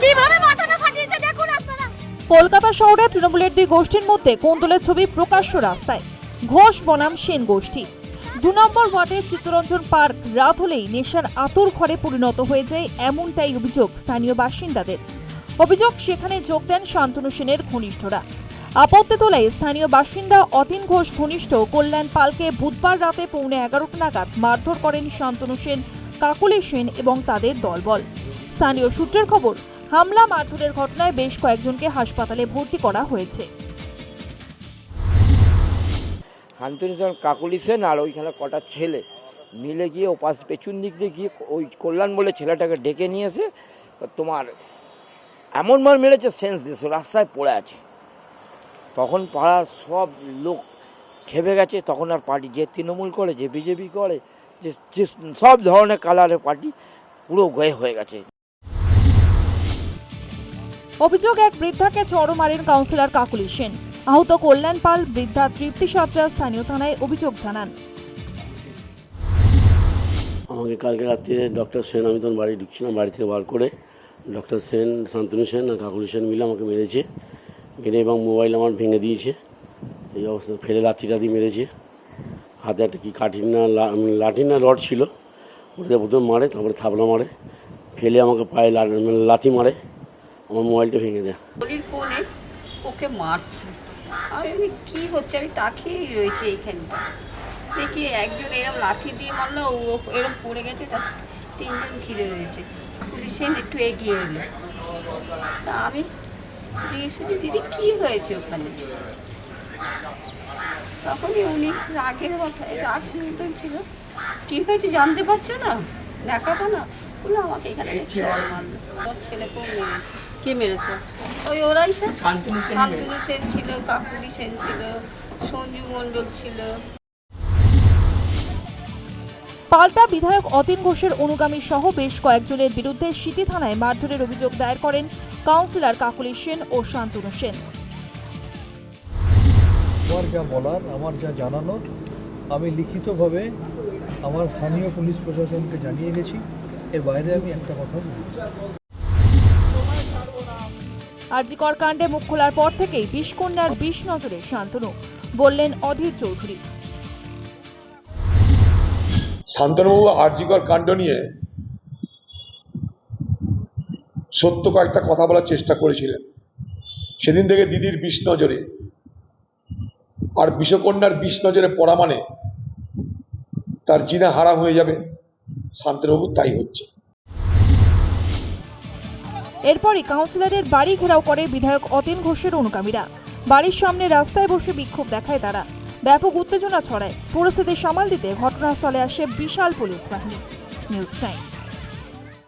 কিভাবে মাথাটা ফাটিয়েছে দেখুন আপনারা। কলকাতা শহরে তৃণমূলের দুই গোষ্ঠীর মধ্যে কোন্দলের ছবি প্রকাশ্য রাস্তায়। ঘোষ বনাম সেন গোষ্ঠী। 2 নম্বর ওয়ার্ডের চিত্তরঞ্জন পার্ক রাত হলেই নেশার আতুর ঘরে পরিণত হয়ে যায়, এমনটাই অভিযোগ স্থানীয় বাসিন্দাদের। অভিযোগ সেখানে যোগ দেন শান্তনু সেনের ঘনিষ্ঠরা। আপত্তি তোলায় স্থানীয় বাসিন্দা অতীন ঘোষ ঘনিষ্ঠ কল্যাণ পালকে বুধবার রাতে 11:15 নাগাদ মারধর করেন শান্তনু সেন, কাকুলি সেন এবং তাদের দলবল। স্থানীয় সূত্রের খবর, হামলা মারধরের ঘটনায় বেশ কয়েকজনকে হাসপাতালে ভর্তি করা হয়েছে। শান্তনু সেন, কাকুলি সেন আর ওইখানে কটা ছেলে মিলে গিয়ে ওপাশ পেছন দিক দিয়ে গিয়ে ওই কল্যাণ বলে ছেলেটাকে ডেকে নিয়ে এসে তোমার এমন মার মেরেছে সেন্স দিয়েছে, রাস্তায় পড়ে আছে। তখন পাড়ার সব লোক খেপে গেছে। তখন আর পার্টি যে তৃণমূল করে, যে বিজেপি করে, যে সব ধরনের কালারের পার্টি পুরো গয়ে হয়ে গেছে। অভিযোগ, এক বৃদ্ধাকে চড় মারেন কাউন্সিলর কাকুলি সেন। আহত কল্যাণ পাল, বৃদ্ধা তৃপ্তি সাঁতরা স্থানীয় থানায় অভিযোগ জানান। আমাকে কালকে রাত্রিরে ডক্টর সেন, আমি তখন বাড়ি ঢুকছিলাম, বাড়ি থেকে বার করে ডক্টর সেন, শান্তনু সেন আর কাকুলি সেন মিলে আমাকে মেরেছে। মেরে এবং মোবাইল আমার ভেঙে দিয়েছে। এই অবস্থা ফেলে লাঠি মেরেছে। হাতে একটা কি লাঠি না রড ছিল, ওটা প্রথমে মারে, তারপরে থাবলা মারে, ফেলে আমাকে পায়ে লাথি মারে, আমার মোবাইলটা ভেঙে দেয়। ফোনে ওকে মারছে। আমি কি হচ্ছে, আমি তাকিয়েই রয়েছে এইখানটা। দেখি একজন এরকম লাথি দিয়ে মারলো, ও এরকম পড়ে গেছে, তার 3 জন ঘিরে রয়েছে। পুলিশ একটু এগিয়ে এলো। আমি জিজ্ঞেস করছি, দিদি কী হয়েছে ওখানে? তখনই উনি রাগের মাথায় রাগ মতন ছিল, কী হয়েছে জানতে পারছো না, দেখাবো না বলে আমাকে এখানে চড় মারলো। ওর ছেলেকেও মেরেছে। কে মেরেছে? ওই ওরাই স্যার, শান্তনু সেন ছিল, কাকুলি সেন ছিল, সঞ্জু মণ্ডল ছিল। পাল্টা বিধায়ক অতীন ঘোষের অনুগামী সহ বেশ কয়েকজনের বিরুদ্ধে সিটি থানায় মারধরের অভিযোগ দায়ের করেন কাউন্সিলর কাকুলি সেন ও শান্তনু সেন। আমার যা বলার, আমার যা জানানোর, আমি লিখিতভাবে আমার স্থানীয় পুলিশ প্রশাসনকে জানিয়ে গেছি। এর বাইরে আমি একটা কথা বলছি। আরজিকর কাণ্ডে মুখ খোলার পর থেকেই বিষকন্যার বিষ নজরে শান্তনু, বললেন অধীর চৌধুরী। শান্তনুবাবু আরজিকর কাণ্ড নিয়ে সত্য কয়েকটা কথা বলার চেষ্টা করেছিলেন। সেদিন থেকে দিদির বিষ নজরে, আর বিষকন্যার বিষ নজরে পড়া মানে তার জিনা হারাম হয়ে যাবে। শান্তনুবাবু তাই হচ্ছে। এরপরই কাউন্সিলরের বাড়ি ঘেরাও করে বিধায়ক অতীন ঘোষের অনুগামীরা। বাড়ির সামনে রাস্তায় বসে বিক্ষোভ দেখায় তারা। ব্যাপক উত্তেজনা ছড়ায়। পরিস্থিতি সামাল দিতে ঘটনাস্থলে আসে বিশাল পুলিশ বাহিনী। News time.